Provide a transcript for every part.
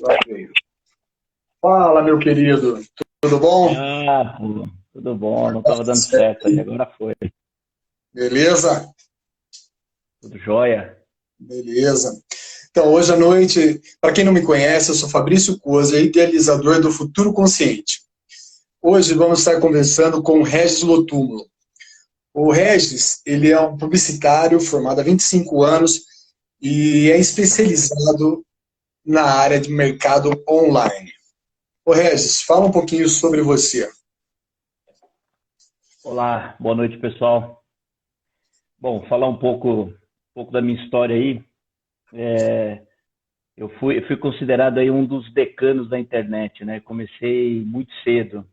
Agora veio. Fala, meu querido. Tudo bom? Pô, tudo bom, não estava dando certo aí, agora foi. Beleza? Tudo jóia? Beleza. Então, hoje à noite, para quem não me conhece, eu sou Fabrício Coza, idealizador do Futuro Consciente. Hoje vamos estar conversando com o Regis Lotúmulo. O Regis, ele é um publicitário formado há 25 anos e é especializado na área de mercado online. Ô Regis, fala um pouquinho sobre você. Olá, boa noite, pessoal. Bom, falar um pouco da minha história aí. Eu fui considerado aí um dos decanos da internet, né? Comecei muito cedo.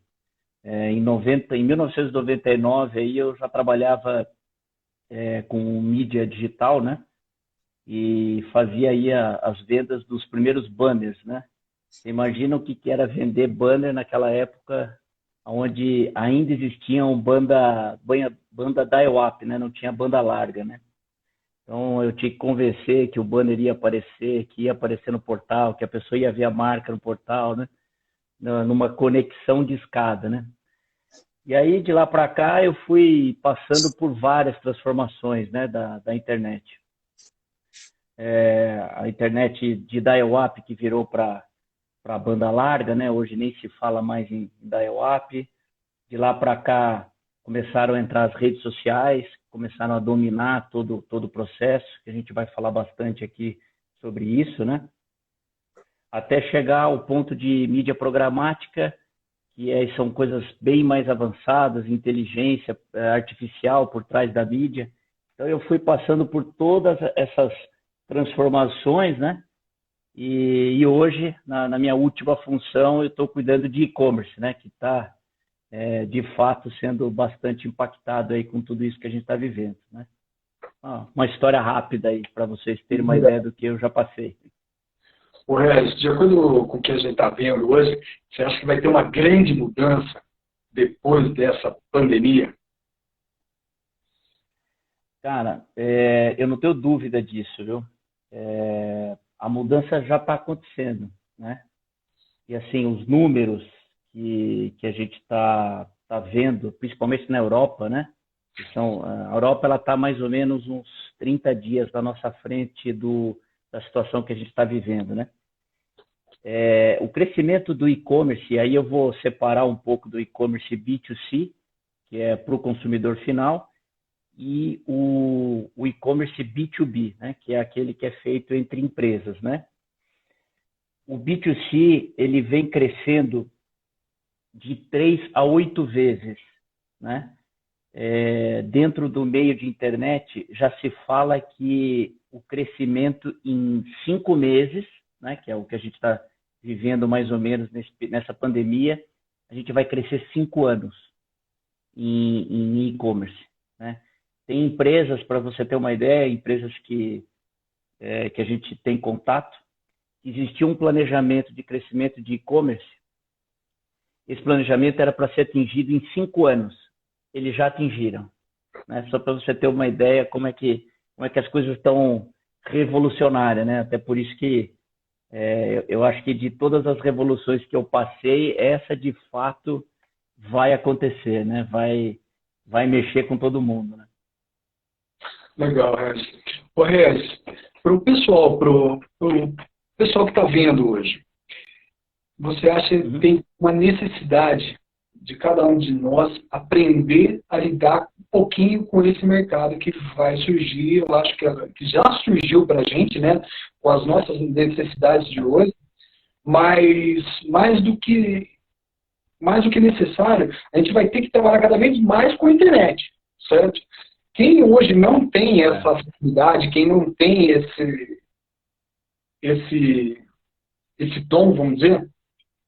Em 1999 aí eu já trabalhava com mídia digital, né? E fazia aí as vendas dos primeiros banners, né? Você imagina o que era vender banner naquela época, onde ainda existiam banda dial-up, né? Não tinha banda larga, né? Então eu tinha que convencer que o banner ia aparecer, que ia aparecer no portal, que a pessoa ia ver a marca no portal, né? Numa conexão de escada, né? E aí de lá para cá eu fui passando por várias transformações, né, da internet. A internet de dial-up que virou para banda larga, né? Hoje nem se fala mais em dial-up. De lá para cá começaram a entrar as redes sociais, começaram a dominar todo o processo, que a gente vai falar bastante aqui sobre isso, né? Até chegar ao ponto de mídia programática, que são coisas bem mais avançadas, inteligência artificial por trás da mídia. Então eu fui passando por todas essas transformações, né? E hoje, na minha última função, eu estou cuidando de e-commerce, né? Que está, de fato, sendo bastante impactado aí com tudo isso que a gente está vivendo, né? Uma história rápida aí, para vocês terem uma ideia do que eu já passei. O Regis, de acordo com o que a gente está vendo hoje, você acha que vai ter uma grande mudança depois dessa pandemia? Cara, eu não tenho dúvida disso, viu? A mudança já está acontecendo, né? E assim, os números que a gente tá vendo, principalmente na Europa, né? A Europa ela está mais ou menos uns 30 dias da nossa frente da situação que a gente está vivendo, né? O crescimento do e-commerce, e aí eu vou separar um pouco do e-commerce B2C, que é para o consumidor final, e o e-commerce B2B, né? Que é aquele que é feito entre empresas, né? O B2C ele vem crescendo de 3 a 8 vezes, né? Dentro do meio de internet já se fala que o crescimento em 5 meses, né, que é o que a gente está vivendo mais ou menos nessa pandemia, a gente vai crescer 5 anos em e-commerce, né? Tem empresas, para você ter uma ideia, empresas que a gente tem contato, existia um planejamento de crescimento de e-commerce. Esse planejamento era para ser atingido em 5 anos. Eles já atingiram, né? Só para você ter uma ideia como é que as coisas estão revolucionárias, né? Até por isso que eu acho que de todas as revoluções que eu passei, essa de fato vai acontecer, né? Vai mexer com todo mundo, né? Legal, Regis. Ô, Regis, para o pessoal que está vendo hoje, você acha que Uhum. tem uma necessidade de cada um de nós aprender a lidar um pouquinho com esse mercado que vai surgir? Eu acho que já surgiu para a gente, né, com as nossas necessidades de hoje, mas mais do que necessário, a gente vai ter que trabalhar cada vez mais com a internet, certo? Quem hoje não tem essa facilidade, quem não tem esse dom, vamos dizer,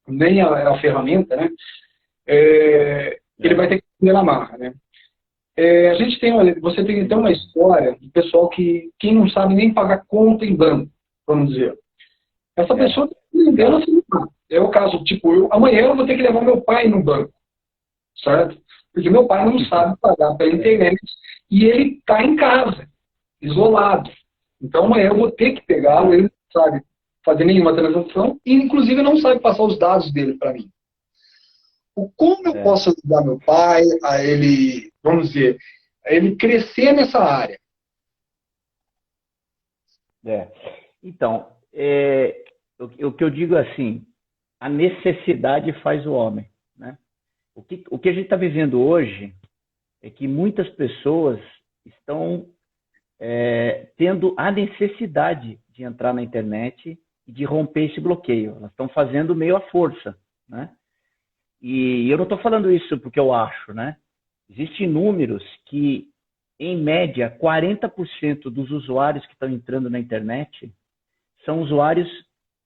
nem a ferramenta, né? Ele vai ter que aprender na marra, né? Você tem então uma história de pessoal que quem não sabe nem pagar conta em banco, vamos dizer. Essa pessoa está aprendendo a se livrar. É o caso, tipo, amanhã eu vou ter que levar meu pai no banco, certo? Porque meu pai não sabe pagar pela internet e ele está em casa, isolado. Então amanhã eu vou ter que pegá-lo, ele sabe fazer nenhuma transação e, inclusive, não sabe passar os dados dele para mim. Como eu posso ajudar meu pai a ele, vamos dizer, a ele crescer nessa área? Então, o que eu digo é assim, a necessidade faz o homem, né? O que a gente está vivendo hoje é que muitas pessoas estão tendo a necessidade de entrar na internet e de romper esse bloqueio. Elas estão fazendo meio à força, né? E eu não estou falando isso porque eu acho, né? Existem números que, em média, 40% dos usuários que estão entrando na internet são usuários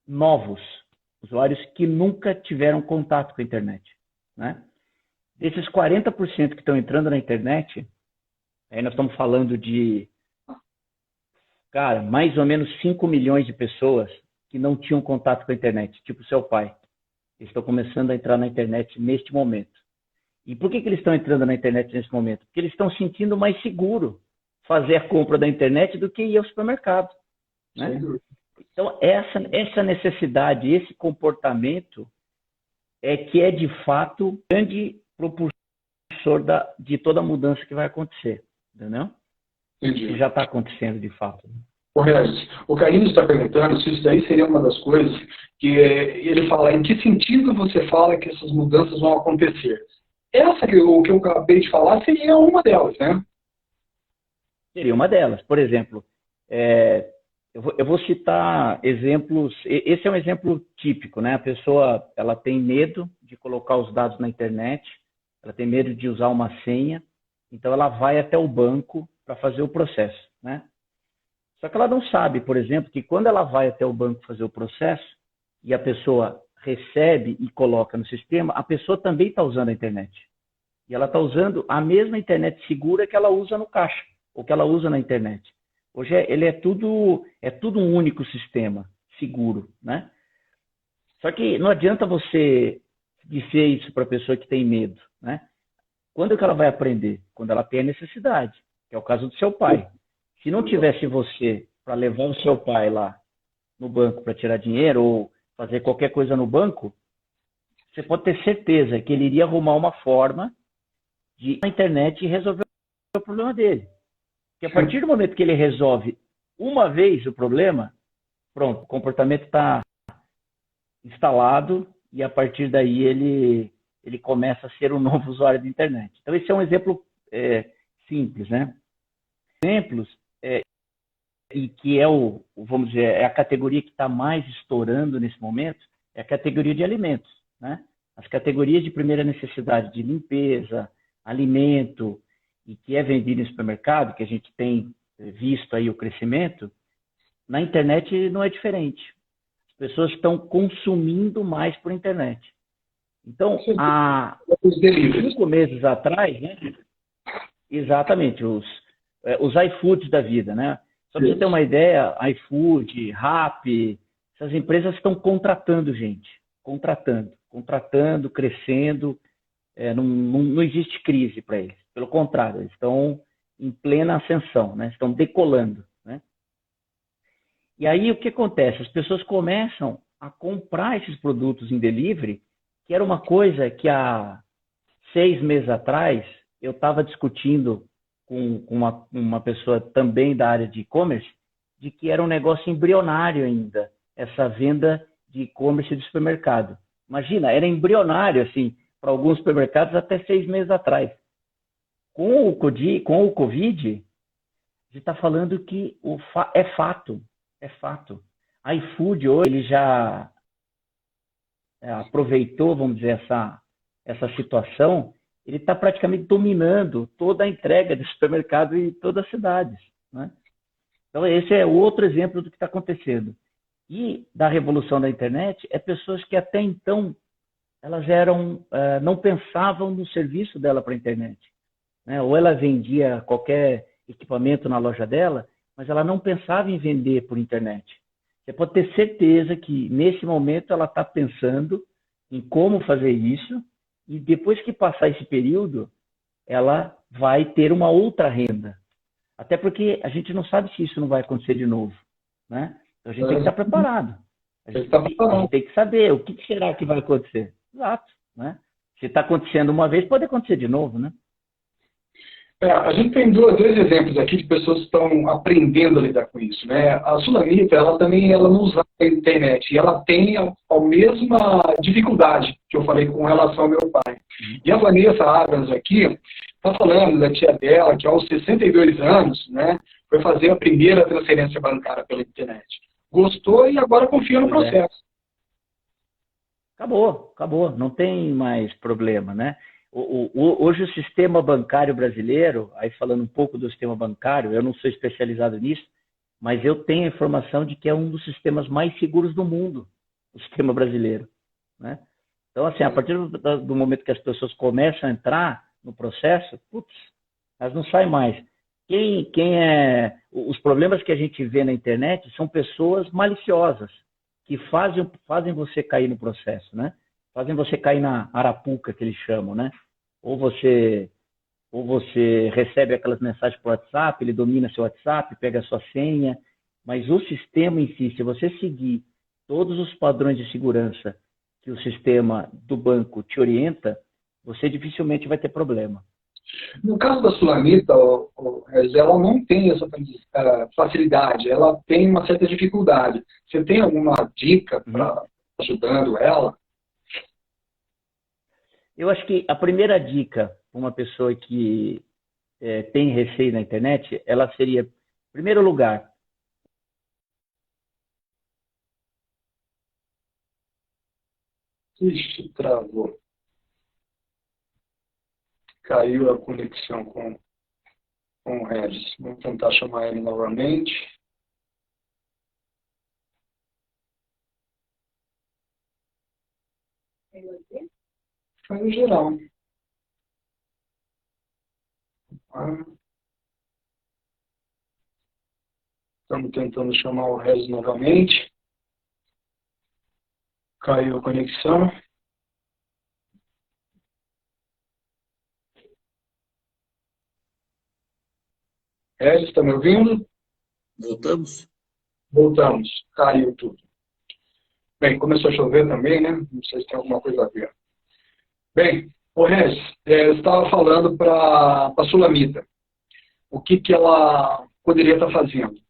novos, usuários que nunca tiveram contato com a internet, né? Desses 40% que estão entrando na internet, aí nós estamos falando de, cara, mais ou menos 5 milhões de pessoas que não tinham contato com a internet, tipo seu pai. Eles estão começando a entrar na internet neste momento. E por que eles estão entrando na internet nesse momento? Porque eles estão sentindo mais seguro fazer a compra da internet do que ir ao supermercado, né? Então, essa necessidade, esse comportamento que é, de fato, grande propulsor de toda a mudança que vai acontecer, entendeu? Entendi. Que já está acontecendo, de fato. Correto. O Carlinhos está perguntando se isso daí seria uma das coisas que ele fala, em que sentido você fala que essas mudanças vão acontecer? Essa que eu acabei de falar seria uma delas, né? Seria uma delas. Por exemplo, eu vou citar exemplos. Esse é um exemplo típico, né? A pessoa ela tem medo de colocar os dados na internet, ela tem medo de usar uma senha, então ela vai até o banco para fazer o processo, né? Só que ela não sabe, por exemplo, que quando ela vai até o banco fazer o processo e a pessoa recebe e coloca no sistema, a pessoa também está usando a internet. E ela está usando a mesma internet segura que ela usa no caixa, ou que ela usa na internet. Hoje ele é tudo um único sistema seguro, né? Só que não adianta você dizer isso para a pessoa que tem medo, né? Quando que ela vai aprender? Quando ela tem a necessidade, que é o caso do seu pai. Se não tivesse você para levar o seu pai lá no banco para tirar dinheiro ou fazer qualquer coisa no banco, você pode ter certeza que ele iria arrumar uma forma de ir na internet e resolver o problema dele. Porque a partir do momento que ele resolve uma vez o problema, pronto, o comportamento está instalado e a partir daí ele começa a ser um novo usuário da internet. Então esse é um exemplo simples, né? Exemplos e que vamos dizer, é a categoria que está mais estourando nesse momento, é a categoria de alimentos, né? As categorias de primeira necessidade de limpeza, alimento, e que é vendido em supermercado, que a gente tem visto aí o crescimento, na internet não é diferente. As pessoas estão consumindo mais por internet. Então, há 5 meses atrás, né? Exatamente, os iFoods da vida, né? Só para você ter uma ideia, iFood, Rappi, essas empresas estão contratando gente, contratando, crescendo, não existe crise para eles. Pelo contrário, eles estão em plena ascensão, né? Estão decolando, né? E aí o que acontece? As pessoas começam a comprar esses produtos em delivery, que era uma coisa que há 6 meses atrás eu estava discutindo com uma pessoa também da área de e-commerce, de que era um negócio embrionário ainda, essa venda de e-commerce de supermercado. Imagina, era embrionário, assim, para alguns supermercados até 6 meses atrás. Com o Covid, a gente está falando que é fato. A iFood hoje ele já aproveitou, vamos dizer, essa situação, ele está praticamente dominando toda a entrega de supermercado em todas as cidades, né? Então, esse é outro exemplo do que está acontecendo. E da revolução da internet, pessoas que até então elas não pensavam no serviço dela para a internet, né? Ou ela vendia qualquer equipamento na loja dela, mas ela não pensava em vender por internet. Você pode ter certeza que, nesse momento, ela está pensando em como fazer isso, e depois que passar esse período, ela vai ter uma outra renda. Até porque a gente não sabe se isso não vai acontecer de novo, né? Então a gente tem que estar preparado. A gente tem que saber o que será que vai acontecer. Exato, né? Se está acontecendo uma vez, pode acontecer de novo, né? A gente tem dois exemplos aqui de pessoas que estão aprendendo a lidar com isso, né? A Sulamita, ela não usa a internet e ela tem a mesma dificuldade que eu falei com relação ao meu pai. E a Vanessa Adams aqui está falando da tia dela, que aos 62 anos, né, foi fazer a primeira transferência bancária pela internet. Gostou e agora confia no processo. Acabou, não tem mais problema, né? Hoje o sistema bancário brasileiro, aí falando um pouco do sistema bancário, eu não sou especializado nisso, mas eu tenho a informação de que é um dos sistemas mais seguros do mundo, o sistema brasileiro, né? Então, assim, a partir do momento que as pessoas começam a entrar no processo, elas não saem mais. Os problemas que a gente vê na internet são pessoas maliciosas, que fazem você cair no processo, né? Fazem você cair na arapuca, que eles chamam, né? Ou você recebe aquelas mensagens por WhatsApp, ele domina seu WhatsApp, pega a sua senha, mas o sistema em si, se você seguir todos os padrões de segurança que o sistema do banco te orienta, você dificilmente vai ter problema. No caso da Sulamita, ela não tem essa facilidade, ela tem uma certa dificuldade. Você tem alguma dica para ajudando ela? Eu acho que a primeira dica para uma pessoa que tem receio na internet, ela seria, em primeiro lugar, Ixi, travou. Caiu a conexão com o Regis. Vamos tentar chamar ele novamente. Foi no geral. Estamos tentando chamar o Regis novamente. Caiu a conexão. Regis, está me ouvindo? Voltamos? Voltamos. Caiu tudo. Bem, começou a chover também, né? Não sei se tem alguma coisa a ver. Bem, o Regis, eu estava falando para a Sulamita. O que ela poderia estar fazendo?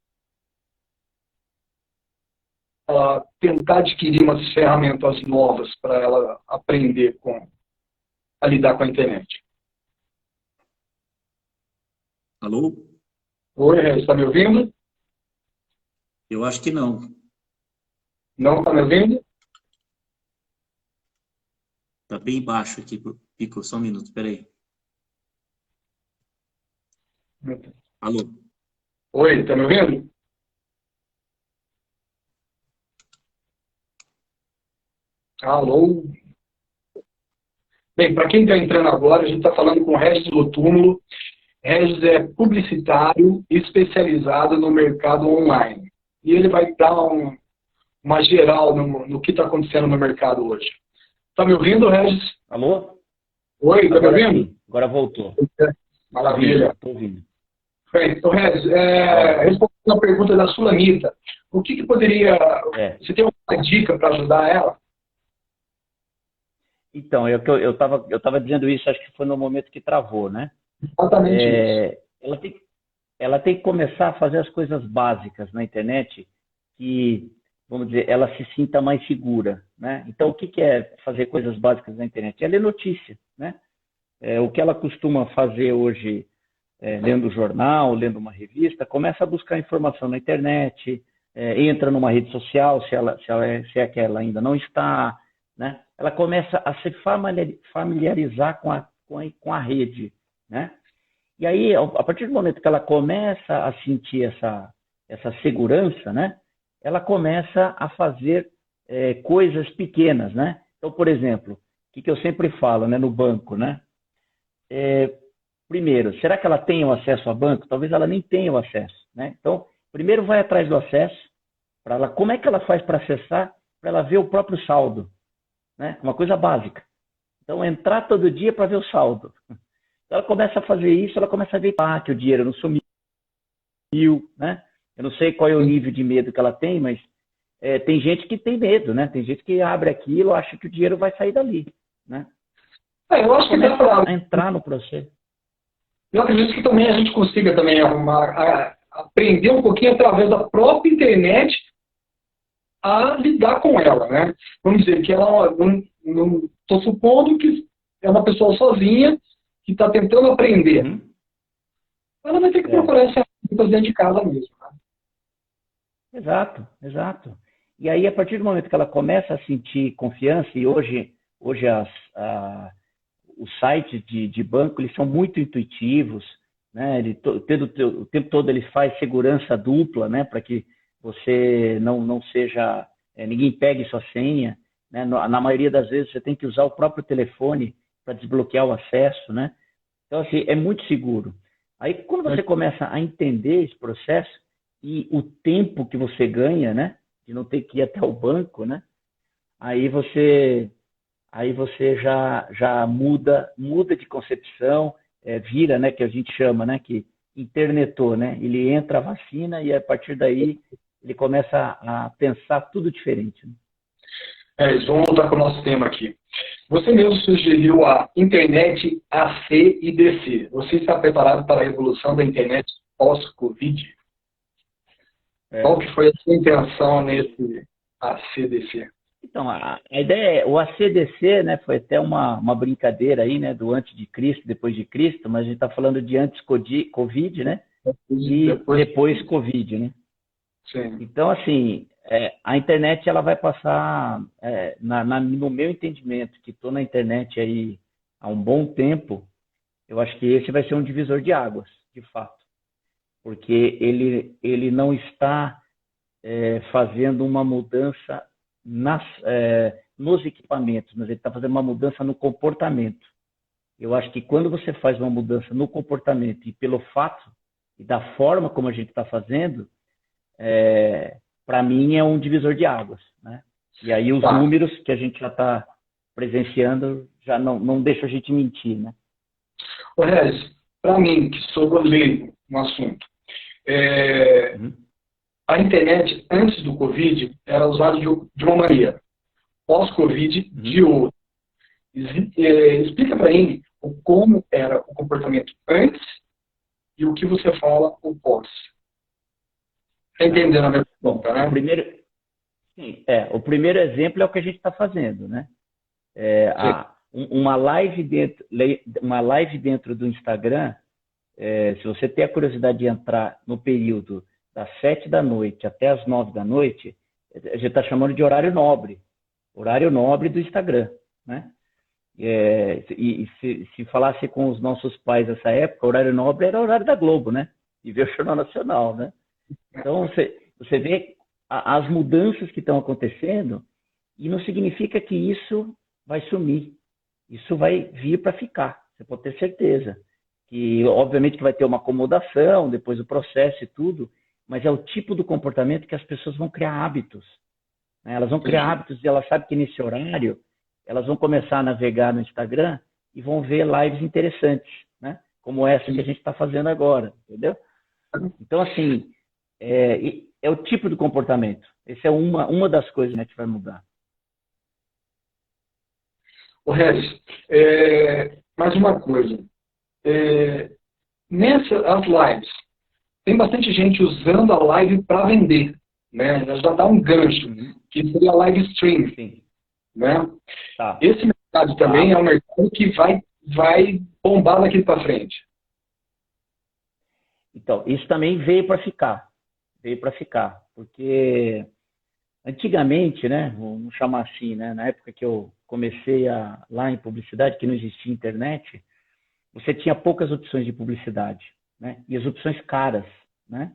Ela tentar adquirir umas ferramentas novas para ela aprender a lidar com a internet. Alô? Oi, Regis, está me ouvindo? Eu acho que não. Não está me ouvindo? Está bem baixo aqui, Pico. Só um minuto, espera aí. Alô? Oi, está me ouvindo? Alô? Bem, para quem está entrando agora, a gente está falando com o Regis Lotúmulo. Regis é publicitário especializado no mercado online. E ele vai dar uma geral no que está acontecendo no mercado hoje. Está me ouvindo, Regis? Alô? Oi, está me ouvindo? Sim, agora voltou. Maravilha. Estou ouvindo. Bem, então, Regis, respondendo a pergunta da Sulamita, o que poderia... Você tem alguma dica para ajudar ela? Então, eu estava dizendo isso, acho que foi no momento que travou, né? Exatamente isso. Ela tem que começar a fazer as coisas básicas na internet que, vamos dizer, ela se sinta mais segura, né? Então, o que é fazer coisas básicas na internet? É ler notícia, né? O que ela costuma fazer hoje, lendo jornal, lendo uma revista, começa a buscar informação na internet, entra numa rede social, se é que ela ainda não está, né? Ela começa a se familiarizar com a rede, né? E aí, a partir do momento que ela começa a sentir essa segurança, né? Ela começa a fazer coisas pequenas, né? Então, por exemplo, o que eu sempre falo, né, no banco, né? Primeiro, será que ela tem o acesso ao banco? Talvez ela nem tenha o acesso, né? Então, primeiro vai atrás do acesso, para ela, como é que ela faz para acessar, para ela ver o próprio saldo, né? Uma coisa básica. Então, entrar todo dia para ver o saldo. Então, ela começa a fazer isso, ela começa a ver que o dinheiro não sumiu, né? Eu não sei qual é o nível de medo que ela tem, mas tem gente que tem medo, né? Tem gente que abre aquilo, acha que o dinheiro vai sair dali, né? Eu acho que dá Começa pra, a entrar no processo. eu acredito que também a gente consiga também aprender um pouquinho através da própria internet a lidar com ela, né? Vamos dizer que ela não estou supondo que é uma pessoa sozinha que está tentando aprender. Uhum. Ela vai ter que procurar essa coisa dentro de casa mesmo. Né? Exato, exato. E aí, a partir do momento que ela começa a sentir confiança, e hoje os sites de banco eles são muito intuitivos, né? O tempo todo ele faz segurança dupla, né? Para que você não seja, ninguém pegue sua senha, né? Na maioria das vezes você tem que usar o próprio telefone para desbloquear o acesso, né? Então, assim, é muito seguro. Aí, quando você começa a entender esse processo e o tempo que você ganha, né? De não ter que ir até o banco, né? Aí você já muda de concepção, vira, né? Que a gente chama, né? Que internetou, né? Ele entra a vacina e a partir daí ele começa a pensar tudo diferente. Né? Isso, vamos voltar para o nosso tema aqui. Você mesmo sugeriu a internet AC e DC. Você está preparado para a evolução da internet pós-Covid? Qual que foi a sua intenção nesse AC/DC? Então, a ideia o ACDC, né, foi até uma brincadeira aí, né, do antes de Cristo, depois de Cristo, mas a gente está falando de antes Covid, né, e depois Covid, né. Sim. Então, assim, a internet ela vai passar, no meu entendimento, que estou na internet aí há um bom tempo, eu acho que esse vai ser um divisor de águas, de fato, porque ele não está fazendo uma mudança nos equipamentos, mas ele está fazendo uma mudança no comportamento. Eu acho que quando você faz uma mudança no comportamento e pelo fato e da forma como a gente está fazendo, para mim é um divisor de águas, né? E aí os números que a gente já está presenciando já não deixam a gente mentir, né? Ô, Regis, para mim, que sou leigo no assunto, a internet, antes do Covid, era usada de uma maneira. Pós-Covid, de outra. Explica para mim como era o comportamento antes e o que você fala o pós. Está entendendo a minha pergunta, né? O primeiro exemplo é o que a gente está fazendo, né? Uma live dentro do Instagram, se você tem a curiosidade de entrar no período das 7 da noite até as 9 da noite, a gente está chamando de horário nobre do Instagram, né? E se falasse com os nossos pais nessa época, o horário nobre era o horário da Globo, né? E ver o Jornal Nacional, né? Então, você vê as mudanças que estão acontecendo e não significa que isso vai sumir. Isso vai vir para ficar, você pode ter certeza. Que, obviamente, que vai ter uma acomodação, depois o processo e tudo, mas é o tipo do comportamento que as pessoas vão criar hábitos. Né? Elas vão criar hábitos e elas sabem que nesse horário elas vão começar a navegar no Instagram e vão ver lives interessantes, né? Como essa que a gente está fazendo agora, entendeu? Então, assim, é o tipo do comportamento. Essa é uma das coisas, né, que vai mudar. O Regis, mais uma coisa. As lives, tem bastante gente usando a live para vender, né? Já dá um gancho, que seria a live stream. Sim. Né? Tá. Esse mercado também é um mercado que vai bombar daqui para frente. Então, isso também veio para ficar. Porque antigamente, né, vamos chamar assim, né, na época que eu comecei lá em publicidade, que não existia internet, você tinha poucas opções de publicidade, né, e as opções caras, né,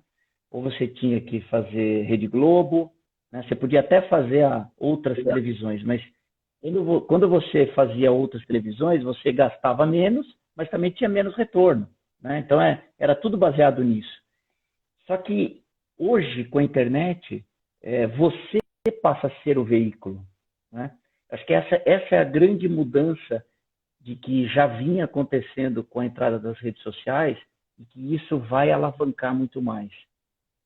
ou você tinha que fazer Rede Globo, né, você podia até fazer outras televisões, mas quando você fazia outras televisões, você gastava menos, mas também tinha menos retorno, né, então era tudo baseado nisso. Só que hoje, com a internet, você passa a ser o veículo, né? Acho que essa é a grande mudança de que já vinha acontecendo com a entrada das redes sociais e que isso vai alavancar muito mais.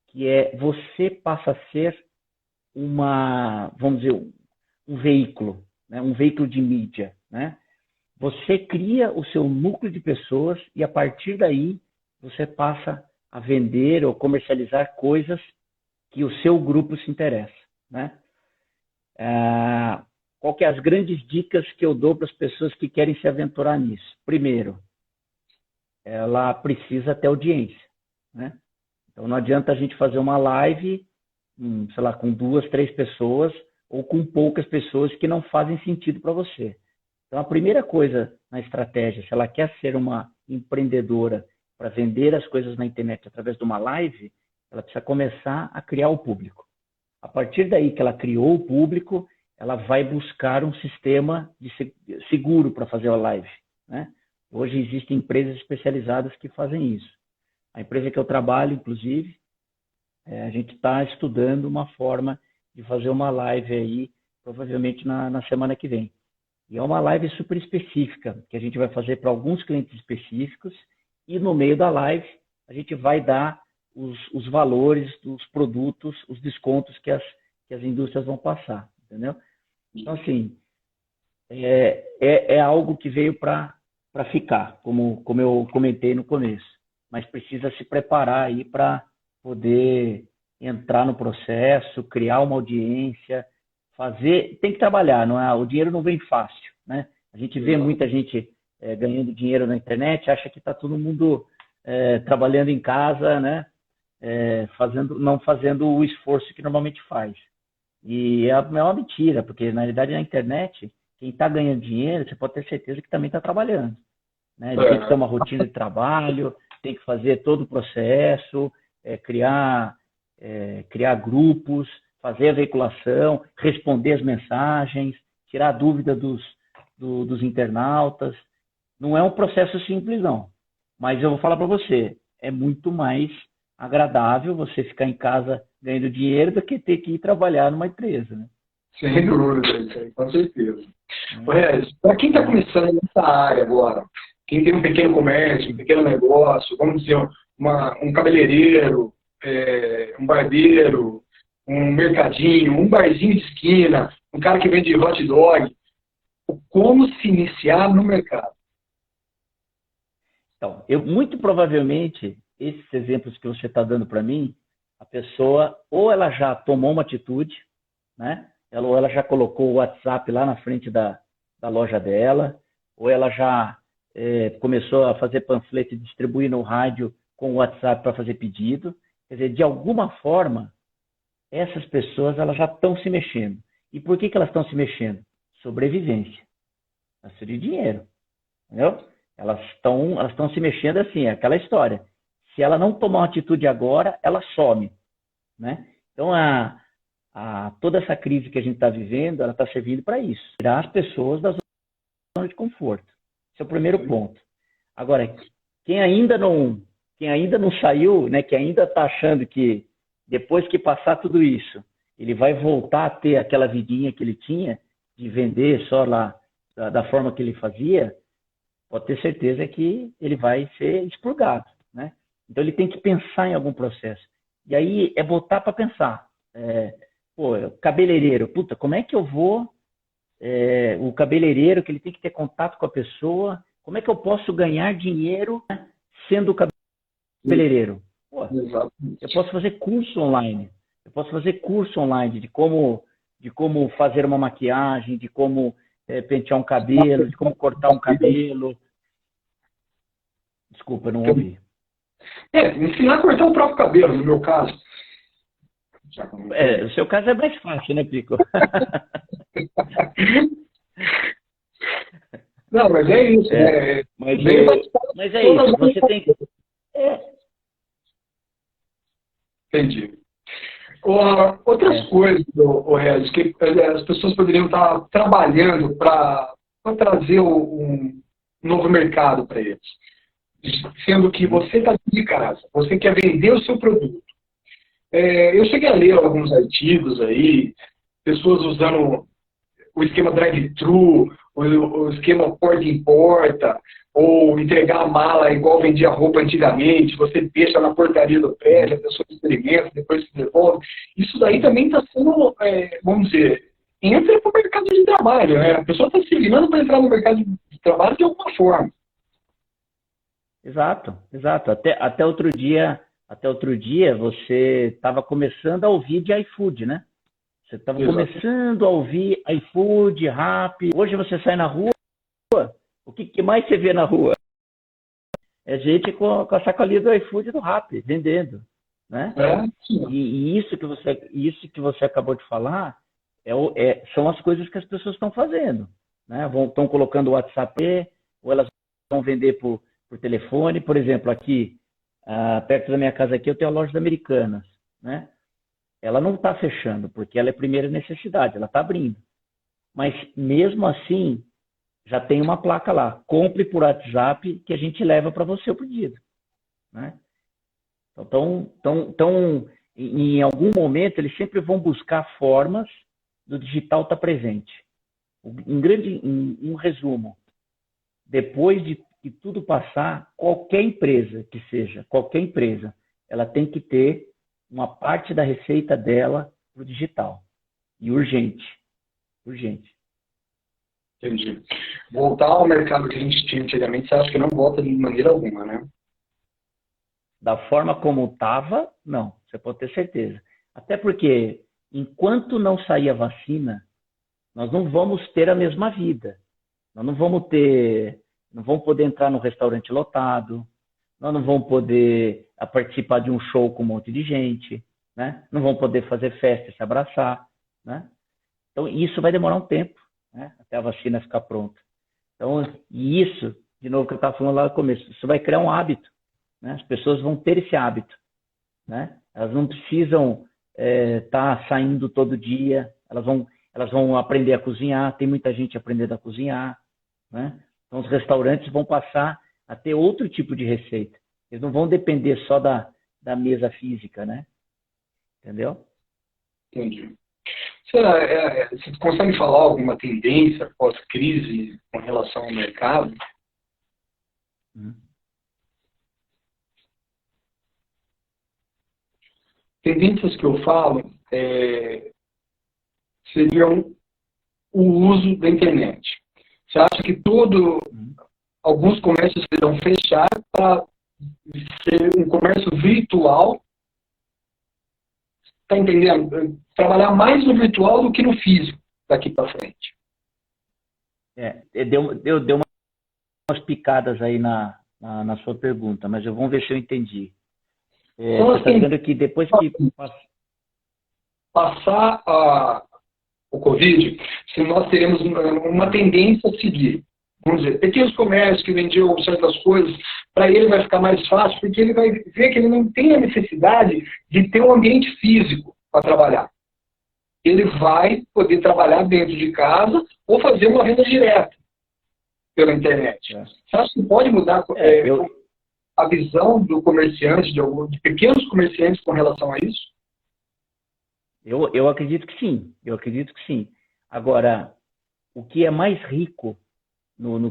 Que você passa a ser vamos dizer, um veículo, né? Um veículo de mídia, né? Você cria o seu núcleo de pessoas e a partir daí você passa a vender ou comercializar coisas que o seu grupo se interessa, né? Qual que é as grandes dicas que eu dou para as pessoas que querem se aventurar nisso? Primeiro, ela precisa ter audiência, né? Então não adianta a gente fazer uma live, sei lá, com 2, 3 pessoas ou com poucas pessoas que não fazem sentido para você. Então a primeira coisa na estratégia, se ela quer ser uma empreendedora para vender as coisas na internet através de uma live, ela precisa começar a criar o público. A partir daí que ela criou o público, ela vai buscar um sistema de seguro para fazer a live, né? Hoje existem empresas especializadas que fazem isso. A empresa que eu trabalho, inclusive, a gente está estudando uma forma de fazer uma live aí, provavelmente na semana que vem. E é uma live super específica, que a gente vai fazer para alguns clientes específicos, e no meio da live a gente vai dar os valores dos produtos, os descontos que as indústrias vão passar, entendeu? Então, assim, é algo que veio para ficar, como eu comentei no começo, mas precisa se preparar aí para poder entrar no processo, criar uma audiência, tem que trabalhar, o dinheiro não vem fácil, né? A gente vê muita gente ganhando dinheiro na internet, acha que está todo mundo trabalhando em casa, né? Não fazendo o esforço que normalmente faz. E é uma mentira, porque na realidade na internet, quem está ganhando dinheiro, você pode ter certeza que também está trabalhando, né? Ele tem que ter uma rotina de trabalho, tem que fazer todo o processo, criar grupos, fazer a veiculação, responder as mensagens, tirar a dúvida dos internautas. Não é um processo simples, não. Mas eu vou falar para você, é muito mais agradável você ficar em casa ganhando dinheiro do que ter que ir trabalhar numa empresa, né? Sem dúvida, isso aí, com certeza. Para quem está começando nessa área agora, quem tem um pequeno comércio, um pequeno negócio, vamos dizer, um cabeleireiro, um barbeiro, um mercadinho, um barzinho de esquina, um cara que vende hot dog, como se iniciar no mercado? Então, muito provavelmente, esses exemplos que você está dando para mim, a pessoa, ou ela já tomou uma atitude, né? Ou ela já colocou o WhatsApp lá na frente da loja dela, ou ela já começou a fazer panfleto e distribuir no rádio com o WhatsApp para fazer pedido. Quer dizer, de alguma forma, essas pessoas elas já estão se mexendo. E por que elas estão se mexendo? Sobrevivência. Precisa de dinheiro. Entendeu? Elas estão se mexendo assim, é aquela história. Se ela não tomar uma atitude agora, ela some, né? Então, toda essa crise que a gente está vivendo, ela está servindo para isso. Tirar as pessoas da zona de conforto. Esse é o primeiro ponto. Agora, quem ainda não saiu, né, que ainda está achando que depois que passar tudo isso, ele vai voltar a ter aquela vidinha que ele tinha, de vender só lá da forma que ele fazia, pode ter certeza que ele vai ser expurgado, né? Então ele tem que pensar em algum processo. E aí é botar para pensar. Cabeleireiro, como é que eu vou... o cabeleireiro, que ele tem que ter contato com a pessoa, como é que eu posso ganhar dinheiro, né, sendo cabeleireiro? Eu posso fazer curso online. Eu posso fazer curso online de como fazer uma maquiagem, de como pentear um cabelo, de como cortar um cabelo. Desculpa, eu não ouvi. Ensinar a cortar o próprio cabelo, no meu caso. O seu caso é mais fácil, né, Pico? Não, mas é isso. Mas é isso. Você tem que... Entendi. Outras coisas, Regis, que as pessoas poderiam estar trabalhando para trazer um novo mercado para eles. Sendo que você está de casa, você quer vender o seu produto. Eu cheguei a ler alguns artigos aí, pessoas usando o esquema drive-thru, o esquema porta em porta, ou entregar a mala igual vendia roupa antigamente, você deixa na portaria do prédio, a pessoa experimenta, depois se devolve. Isso daí também está sendo, vamos dizer, entra para o mercado de trabalho, né? A pessoa está se virando para entrar no mercado de trabalho de alguma forma. Exato, exato. Até outro dia você estava começando a ouvir de iFood, né? Você estava começando a ouvir iFood, Rappi. Hoje você sai na rua, o que mais você vê na rua? É gente com a sacolinha do iFood e do Rappi, vendendo, né? E isso que você acabou de falar são as coisas que as pessoas estão fazendo, né? Estão colocando o WhatsApp, ou elas vão vender por telefone. Por exemplo, aqui, perto da minha casa aqui, eu tenho a loja da Americanas, né? Ela não está fechando, porque ela é primeira necessidade, ela está abrindo. Mas, mesmo assim, já tem uma placa lá, compre por WhatsApp, que a gente leva para você o pedido, né? Então, em algum momento, eles sempre vão buscar formas do digital estar presente. Um resumo, depois de que tudo passar, qualquer empresa que seja, qualquer empresa, ela tem que ter uma parte da receita dela para o digital. E urgente. Urgente. Entendi. Voltar ao mercado que a gente tinha antigamente, você acha que não volta de maneira alguma, né? Da forma como estava, não. Você pode ter certeza. Até porque, enquanto não sair a vacina, nós não vamos ter a mesma vida. Nós não vamos poder entrar no restaurante lotado, nós não vamos poder participar de um show com um monte de gente, né? Não vamos poder fazer festa e se abraçar, né? Então, isso vai demorar um tempo, né? Até a vacina ficar pronta. Então, e isso, de novo que eu estava falando lá no começo, isso vai criar um hábito, né? As pessoas vão ter esse hábito, né? Elas não precisam estar saindo todo dia, elas vão aprender a cozinhar, tem muita gente aprendendo a cozinhar, né? Então, os restaurantes vão passar a ter outro tipo de receita. Eles não vão depender só da mesa física, né? Entendeu? Entendi. Você consegue falar alguma tendência pós-crise com relação ao mercado? Tendências que eu falo seriam o uso da internet. Você acha que alguns comércios serão fechar para ser um comércio virtual? Está entendendo? Trabalhar mais no virtual do que no físico daqui para frente. Deu umas picadas aí na sua pergunta, mas vamos ver se eu entendi. Você está dizendo que depois que passar o Covid, se nós teremos uma tendência a seguir. Vamos dizer, pequenos comércios que vendiam certas coisas, para ele vai ficar mais fácil, porque ele vai ver que ele não tem a necessidade de ter um ambiente físico para trabalhar. Ele vai poder trabalhar dentro de casa ou fazer uma venda direta pela internet. Você acha que pode mudar a visão do comerciante, de pequenos comerciantes com relação a isso? Eu acredito que sim. Eu acredito que sim. Agora, o que é mais rico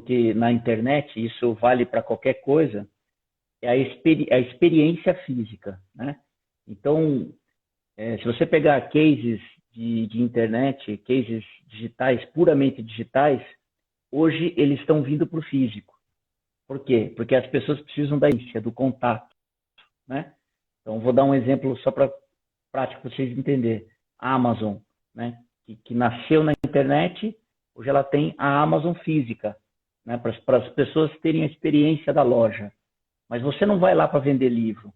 que na internet, isso vale para qualquer coisa, é a experiência física, né? Então, se você pegar cases de internet, cases digitais, puramente digitais, hoje eles estão vindo para o físico. Por quê? Porque as pessoas precisam da experiência, do contato, né? Então, vou dar um exemplo só para prático para vocês entenderem. A Amazon, né? Que nasceu na internet, hoje ela tem a Amazon física, né? Para as pessoas terem a experiência da loja. Mas você não vai lá para vender livro.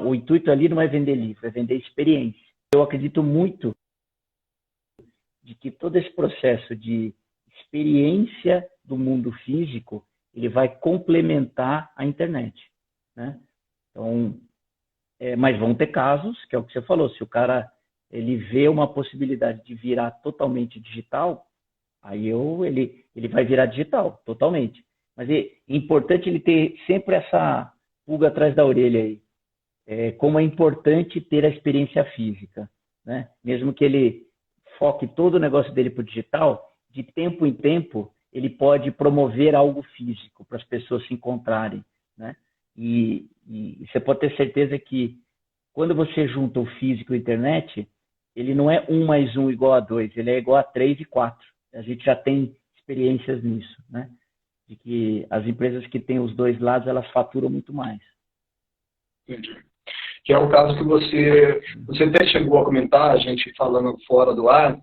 O intuito ali não é vender livro, é vender experiência. Eu acredito muito de que todo esse processo de experiência do mundo físico, ele vai complementar a internet, né? Então, mas vão ter casos, que é o que você falou, se o cara ele vê uma possibilidade de virar totalmente digital, aí ele vai virar digital, totalmente. Mas é importante ele ter sempre essa pulga atrás da orelha aí. Como é importante ter a experiência física, né? Mesmo que ele foque todo o negócio dele para o digital, de tempo em tempo, ele pode promover algo físico para as pessoas se encontrarem, né? E você pode ter certeza que quando você junta o físico e a internet, ele não é 1 mais 1 igual a 2, ele é igual a 3 e 4. A gente já tem experiências nisso, né? De que as empresas que têm os dois lados, elas faturam muito mais. Entendi. Que é o caso que você até chegou a comentar, a gente falando fora do ar,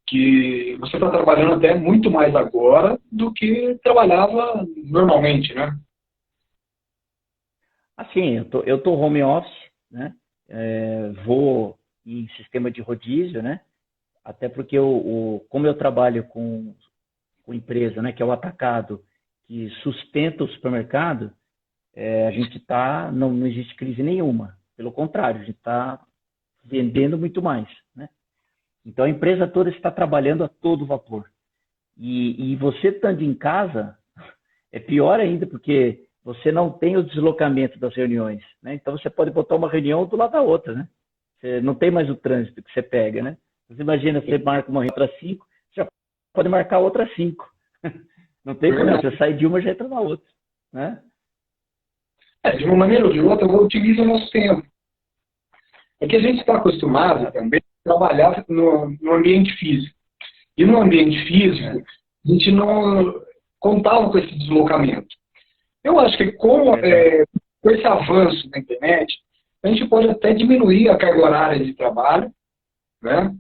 que você está trabalhando até muito mais agora do que trabalhava normalmente, né? Assim, eu tô home office, né? Vou em sistema de rodízio, né? Até porque como eu trabalho com empresa, né, que é o atacado, que sustenta o supermercado, a gente não existe crise nenhuma. Pelo contrário, a gente está vendendo muito mais, né? Então a empresa toda está trabalhando a todo vapor. E você estando em casa, é pior ainda, porque você não tem o deslocamento das reuniões, né? Então você pode botar uma reunião do lado da outra, né? Você não tem mais o trânsito que você pega, né? Você imagina, você marca uma reunião para 5, você já pode marcar outra 5. Não tem problema, você sai de uma e já entra na outra, né? De uma maneira ou de outra, eu utilizo o nosso tempo. É que a gente está acostumado também a trabalhar no ambiente físico. E no ambiente físico, a gente não contava com esse deslocamento. Eu acho que com esse avanço da internet, a gente pode até diminuir a carga horária de trabalho, né?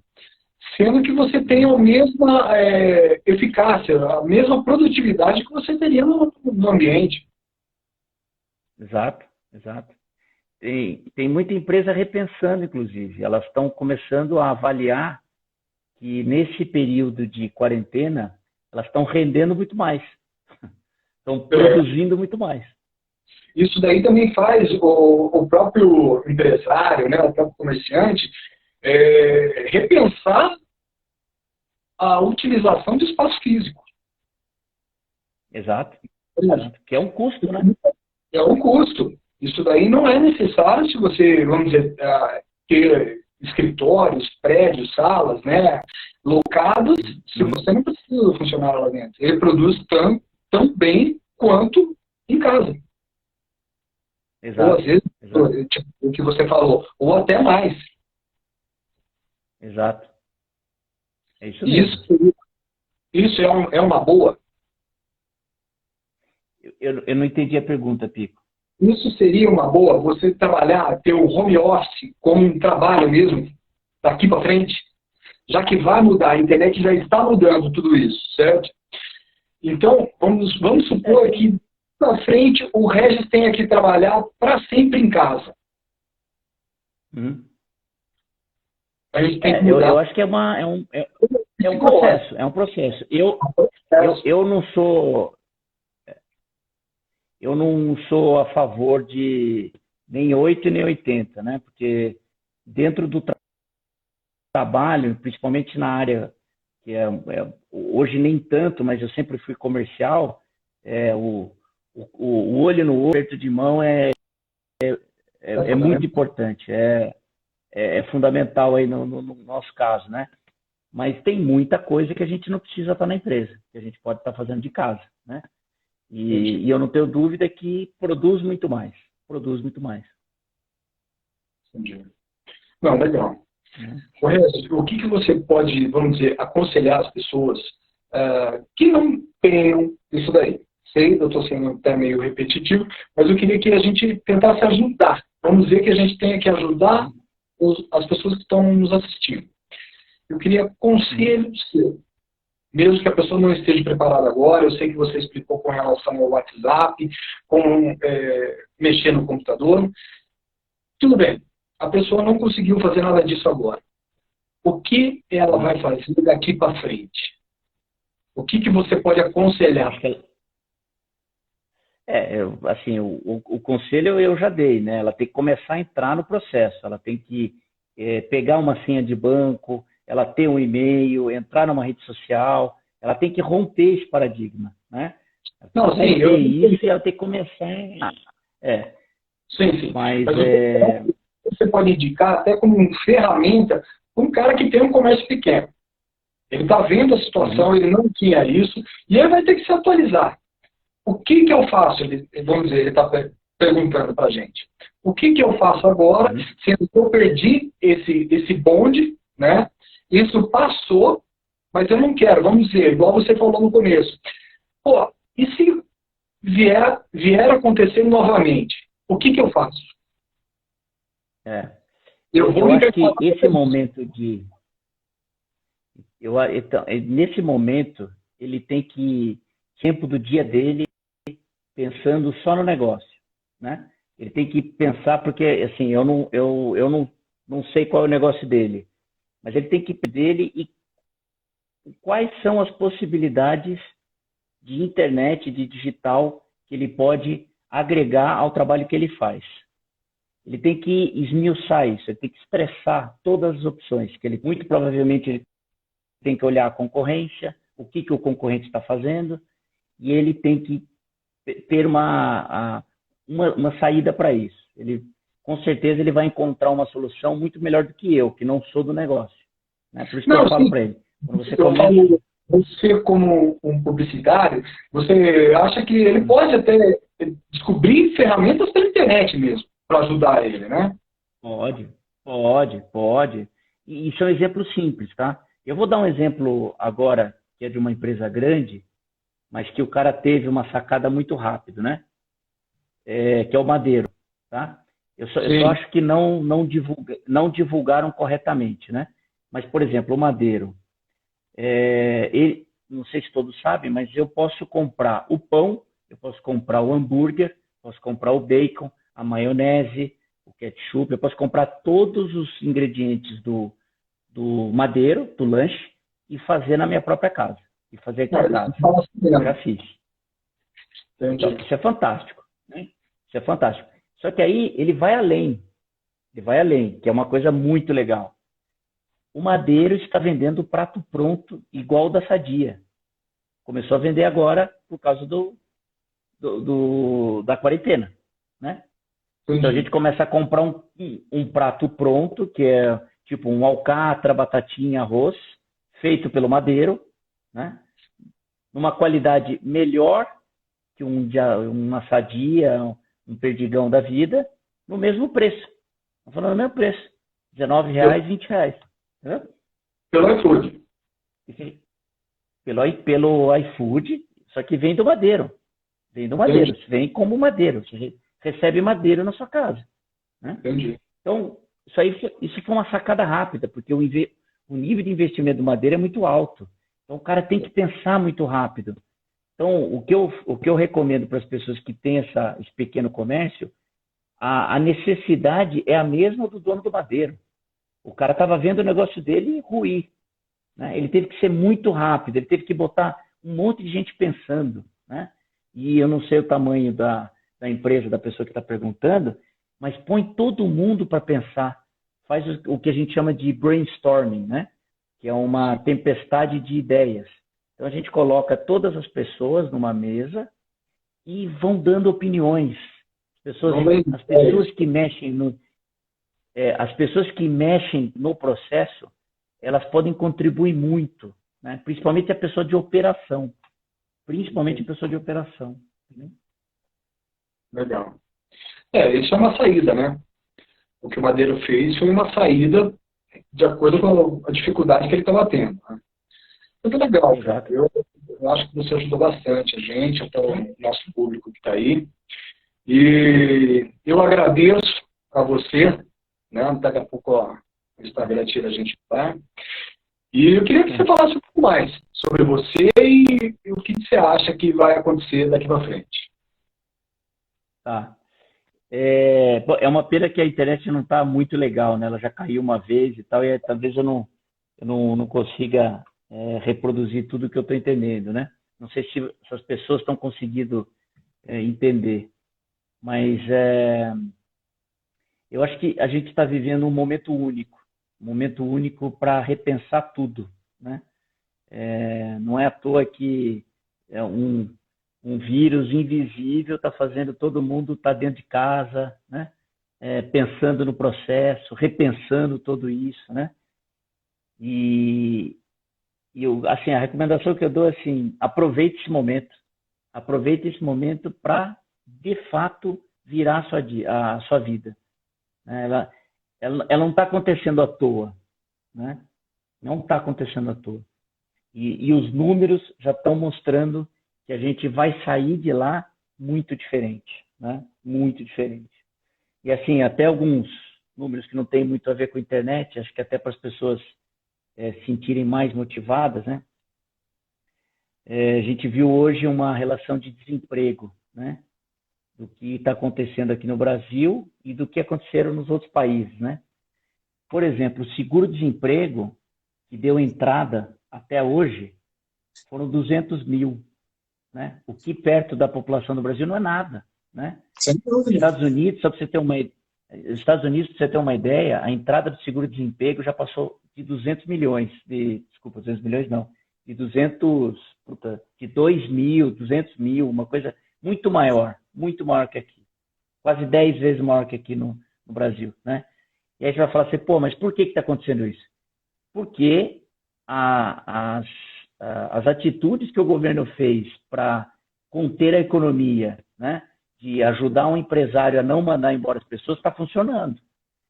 Sendo que você tem a mesma eficácia, a mesma produtividade que você teria no ambiente. Exato, exato. Tem muita empresa repensando, inclusive. Elas estão começando a avaliar que nesse período de quarentena, elas estão rendendo muito mais. Estão produzindo muito mais. Isso daí também faz o próprio empresário, né, o próprio comerciante, repensar a utilização do espaço físico. Exato. Que é um custo, né? É um custo. Isso daí não é necessário se você, vamos dizer, ter escritórios, prédios, salas, né, locados, se você não precisa do funcionário lá dentro. Ele produz tão bem quanto em casa. Exato. Ou às vezes, tipo, o que você falou, ou até mais. Exato. É isso mesmo. Isso é uma boa? Eu não entendi a pergunta, Pico. Isso seria uma boa, você trabalhar, ter o home office como um trabalho mesmo, daqui para frente? Já que vai mudar, a internet já está mudando tudo isso, certo? Então, vamos supor que para frente o Regis tenha que trabalhar para sempre em casa. A gente tem que mudar. Eu acho que é um processo. É um processo. Eu não sou a favor de nem 8 nem 80, né? Porque dentro do trabalho, principalmente na área que hoje nem tanto, mas eu sempre fui comercial, o olho no olho, aperto de mão é muito importante, é fundamental aí no nosso caso, né? Mas tem muita coisa que a gente não precisa estar na empresa, que a gente pode estar fazendo de casa, né? E eu não tenho dúvida que produz muito mais. Entendi. Não, legal. O que você pode, vamos dizer, aconselhar as pessoas que não tenham isso daí? Sei, eu estou sendo até meio repetitivo, mas eu queria que a gente tentasse ajudar. Vamos dizer que a gente tenha que ajudar as pessoas que estão nos assistindo. Eu queria conselho seu. Mesmo que a pessoa não esteja preparada agora, eu sei que você explicou com relação ao WhatsApp, como mexer no computador. Tudo bem, a pessoa não conseguiu fazer nada disso agora. O que ela vai fazer daqui para frente? O que você pode aconselhar? Assim, o conselho eu já dei, né? Ela tem que começar a entrar no processo, ela tem que pegar uma senha de banco, ela ter um e-mail, entrar numa rede social, ela tem que romper esse paradigma, né? Não, sim, isso e ela tem que começar. Sim. Mas você pode indicar até como uma ferramenta para um cara que tem um comércio pequeno. Ele está vendo a situação, ele não tinha isso, e ele vai ter que se atualizar. O que eu faço? Vamos dizer, ele está perguntando para a gente. O que eu faço agora, sendo que eu perdi esse bonde, né? Isso passou, mas eu não quero, vamos dizer, igual você falou no começo. Pô, e se vier acontecer novamente? O que eu faço? Eu acho que esse momento de... Então, nesse momento, ele tem que, tempo do dia dele, pensando só no negócio, né? Ele tem que pensar, porque, assim, eu não sei qual é o negócio dele, mas ele tem que dele e quais são as possibilidades de internet, de digital, que ele pode agregar ao trabalho que ele faz. Ele tem que esmiuçar isso, ele tem que expressar todas as opções, que ele, muito provavelmente, ele tem que olhar a concorrência, o que o concorrente está fazendo, e ele tem que ter uma saída para isso. Ele, com certeza, ele vai encontrar uma solução muito melhor do que eu, que não sou do negócio. Né? Por isso que eu falo para ele. Quando você começa... Você, como um publicitário, você acha que ele pode até descobrir ferramentas pela internet mesmo, para ajudar ele, né? Pode. E são exemplos simples, tá? Eu vou dar um exemplo agora, que é de uma empresa grande, mas que o cara teve uma sacada muito rápido, né? Que é o Madeiro, tá? Eu só acho que não divulgaram corretamente, né? Mas, por exemplo, o Madeiro, ele, não sei se todos sabem, mas eu posso comprar o pão, eu posso comprar o hambúrguer, posso comprar o bacon, a maionese, o ketchup, eu posso comprar todos os ingredientes do Madeiro, do lanche, e fazer na minha própria casa. E fazer aqui em casa. Eu já fiz. Então, isso é fantástico. Né? Isso é fantástico. Só que aí ele vai além. Que é uma coisa muito legal. O Madeiro está vendendo o prato pronto igual da Sadia. Começou a vender agora por causa da quarentena. Né? Então a gente começa a comprar um prato pronto, que é tipo um alcatra, batatinha, arroz, feito pelo Madeiro, né? Numa qualidade melhor que uma Sadia, um Perdigão da vida, no mesmo preço. Estamos falando do mesmo preço. R$19, R$20. Entendeu? Pelo iFood. Pelo iFood, só que vem do Madeiro. Vem como Madeiro. Você recebe Madeiro na sua casa. Né? Entendi. Então, isso foi uma sacada rápida, porque o nível de investimento do Madeiro é muito alto. Então, o cara tem que pensar muito rápido. Então, o que eu recomendo para as pessoas que têm esse pequeno comércio, a necessidade é a mesma do dono do Madeiro. O cara estava vendo o negócio dele ruir. Né? Ele teve que ser muito rápido, ele teve que botar um monte de gente pensando. Né? E eu não sei o tamanho da empresa, da pessoa que está perguntando, mas põe todo mundo para pensar. Faz o que a gente chama de brainstorming, né? Que é uma tempestade de ideias. Então, a gente coloca todas as pessoas numa mesa e vão dando opiniões. As pessoas que mexem no processo, elas podem contribuir muito, né? Principalmente a pessoa de operação. Entendeu? Legal. Isso é uma saída, né? O que o Madeiro fez foi uma saída de acordo com a dificuldade que ele estava tendo. Né? Muito legal, cara. Eu acho que você ajudou bastante a gente, até o nosso público que está aí. E eu agradeço a você, né? Daqui a pouco o Instagram tira a gente lá. E eu queria que você falasse um pouco mais sobre você e o que você acha que vai acontecer daqui para frente. Tá. É uma pena que a internet não está muito legal, né? Ela já caiu uma vez e tal, e talvez eu não consiga reproduzir tudo que eu estou entendendo, né? Não sei se as pessoas estão conseguindo entender, mas eu acho que a gente está vivendo um momento único para repensar tudo, né? Não é à toa que um vírus invisível está fazendo todo mundo estar dentro de casa, né? Pensando no processo, repensando tudo isso, né? E assim, a recomendação que eu dou é assim, aproveite esse momento. Aproveite esse momento para, de fato, virar a sua vida. Ela não está acontecendo à toa. Né? Não está acontecendo à toa. E os números já estão mostrando que a gente vai sair de lá muito diferente. Né? Muito diferente. E assim, até alguns números que não tem muito a ver com a internet, acho que até para as pessoas se sentirem mais motivadas, né? A gente viu hoje uma relação de desemprego, né? Do que está acontecendo aqui no Brasil e do que aconteceram nos outros países, né? Por exemplo, o seguro-desemprego que deu entrada até hoje foram 200 mil, né? O que perto da população do Brasil não é nada, né? Sem Os dúvida. Estados Unidos, só para você ter os Estados Unidos, para você ter uma ideia, a entrada do seguro-desemprego já passou de 200 milhões, desculpa, 200 milhões não, de 2 mil, 200 mil, uma coisa muito maior que aqui. Quase 10 vezes maior que aqui no Brasil, né? E aí você vai falar assim, pô, mas por que está acontecendo isso? Porque as atitudes que o governo fez para conter a economia, né? De ajudar um empresário a não mandar embora as pessoas, está funcionando.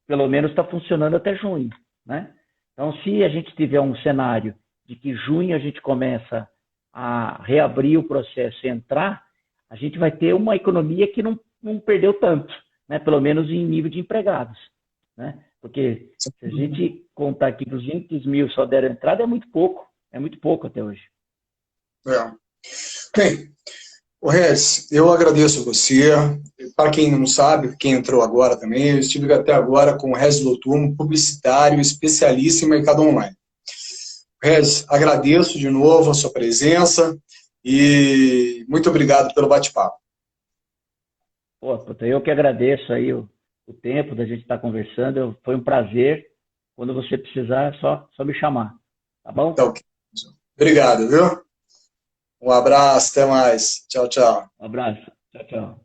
Pelo menos está funcionando até junho, né? Então, se a gente tiver um cenário de que junho a gente começa a reabrir o processo e entrar, a gente vai ter uma economia que não perdeu tanto, né? Pelo menos em nível de empregados, né? Porque se a gente contar que 200 mil só deram entrada, é muito pouco até hoje. Bem, Regis, eu agradeço a você. Para quem não sabe, quem entrou agora também, eu estive até agora com o Regis Lotumo, publicitário, especialista em mercado online. Regis, agradeço de novo a sua presença e muito obrigado pelo bate-papo. Eu que agradeço aí o tempo da gente estar conversando. Foi um prazer. Quando você precisar, é só me chamar. Tá bom? Tá ok. Obrigado, viu? Um abraço, até mais. Tchau, tchau. Um abraço. Tchau, tchau.